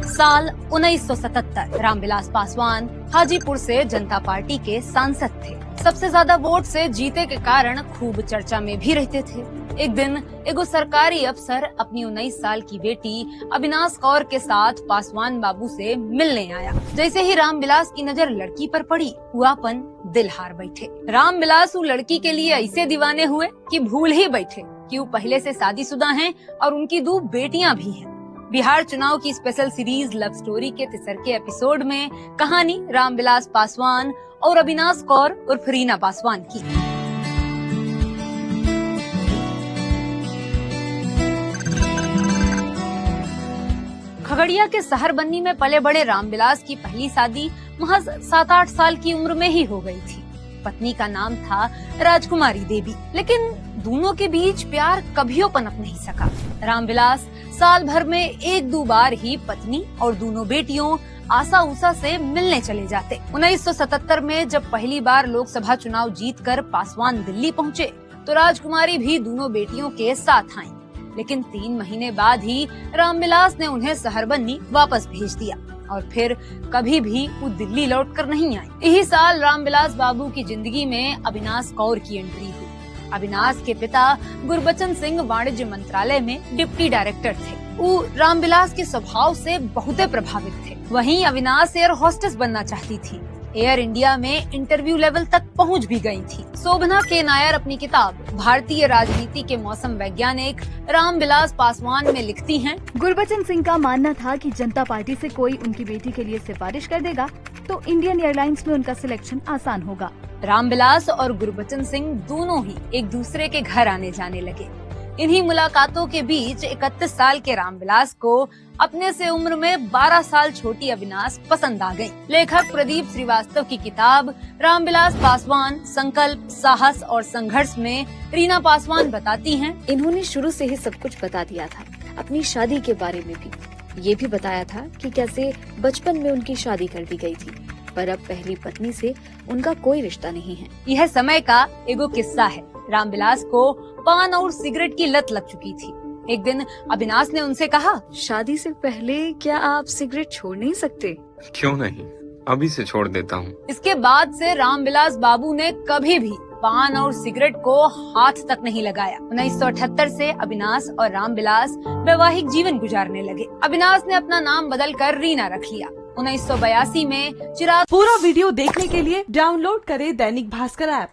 साल 1977 रामविलास पासवान हाजीपुर से जनता पार्टी के सांसद थे। सबसे ज्यादा वोट से जीते के कारण खूब चर्चा में भी रहते थे। एक दिन एगो सरकारी अफसर अपनी 19 साल की बेटी अविनाश कौर के साथ पासवान बाबू से मिलने आया। जैसे ही रामविलास की नजर लड़की पर पड़ी, वो अपन दिल हार बैठे। रामविलास उस लड़की के लिए ऐसे दीवाने हुए कि भूल ही बैठे कि वो पहले से शादीशुदा हैं और उनकी 2 बेटियां भी हैं। बिहार चुनाव की स्पेशल सीरीज लव स्टोरी के तीसरे एपिसोड में कहानी रामविलास पासवान और अविनाश कौर उर्फ रीना पासवान की। खगड़िया के शहर बन्नी में पले बड़े रामविलास की पहली शादी महज 7-8 साल की उम्र में ही हो गई थी। पत्नी का नाम था राजकुमारी देवी, लेकिन दोनों के बीच प्यार कभियो पनप नहीं सका। रामविलास साल भर में 1-2 बार ही पत्नी और दोनों बेटियों आशा उषा से मिलने चले जाते। 1977 में जब पहली बार लोकसभा चुनाव जीतकर पासवान दिल्ली पहुँचे तो राजकुमारी भी दोनों बेटियों के साथ आईं। लेकिन 3 महीने बाद ही रामविलास ने उन्हें शहरबन्नी वापस भेज दिया और फिर कभी भी वो दिल्ली लौटकर नहीं आई। यही साल रामविलास बाबू की जिंदगी में अविनाश कौर की एंट्री हुई। अविनाश के पिता गुरबचन सिंह वाणिज्य मंत्रालय में डिप्टी डायरेक्टर थे। वो रामविलास के स्वभाव से बहुत प्रभावित थे। वहीं अविनाश एयर होस्टेस बनना चाहती थी। एयर इंडिया में इंटरव्यू लेवल तक पहुंच भी गई थी। शोभना के नायर अपनी किताब भारतीय राजनीति के मौसम वैज्ञानिक रामविलास पासवान में लिखती हैं, गुरबचन सिंह का मानना था कि जनता पार्टी से कोई उनकी बेटी के लिए सिफारिश कर देगा तो इंडियन एयरलाइंस में उनका सिलेक्शन आसान होगा। रामविलास और गुरबचन सिंह दोनों ही एक दूसरे के घर आने जाने लगे। इन्हीं मुलाकातों के बीच 31 साल के रामविलास को अपने से उम्र में 12 साल छोटी अविनाश पसंद आ गई। लेखक प्रदीप श्रीवास्तव की किताब रामविलास पासवान संकल्प, साहस और संघर्ष में रीना पासवान बताती हैं, इन्होंने शुरू से ही सब कुछ बता दिया था। अपनी शादी के बारे में भी ये भी बताया था कि कैसे बचपन में उनकी शादी कर दी गई थी, पर अब पहली पत्नी से उनका कोई रिश्ता नहीं है। यह समय का एगो किस्सा है। रामविलास को पान और सिगरेट की लत लग चुकी थी। एक दिन अविनाश ने उनसे कहा, शादी से पहले क्या आप सिगरेट छोड़ नहीं सकते? क्यों नहीं, अभी से छोड़ देता हूँ। इसके बाद से रामविलास बाबू ने कभी भी पान और सिगरेट को हाथ तक नहीं लगाया। 1978 से अविनाश और रामविलास वैवाहिक जीवन गुजारने लगे। अविनाश ने अपना नाम बदलकर रीना रख लिया। 1982 में चिराग। पूरा वीडियो देखने के लिए डाउनलोड करें दैनिक भास्कर ऐप।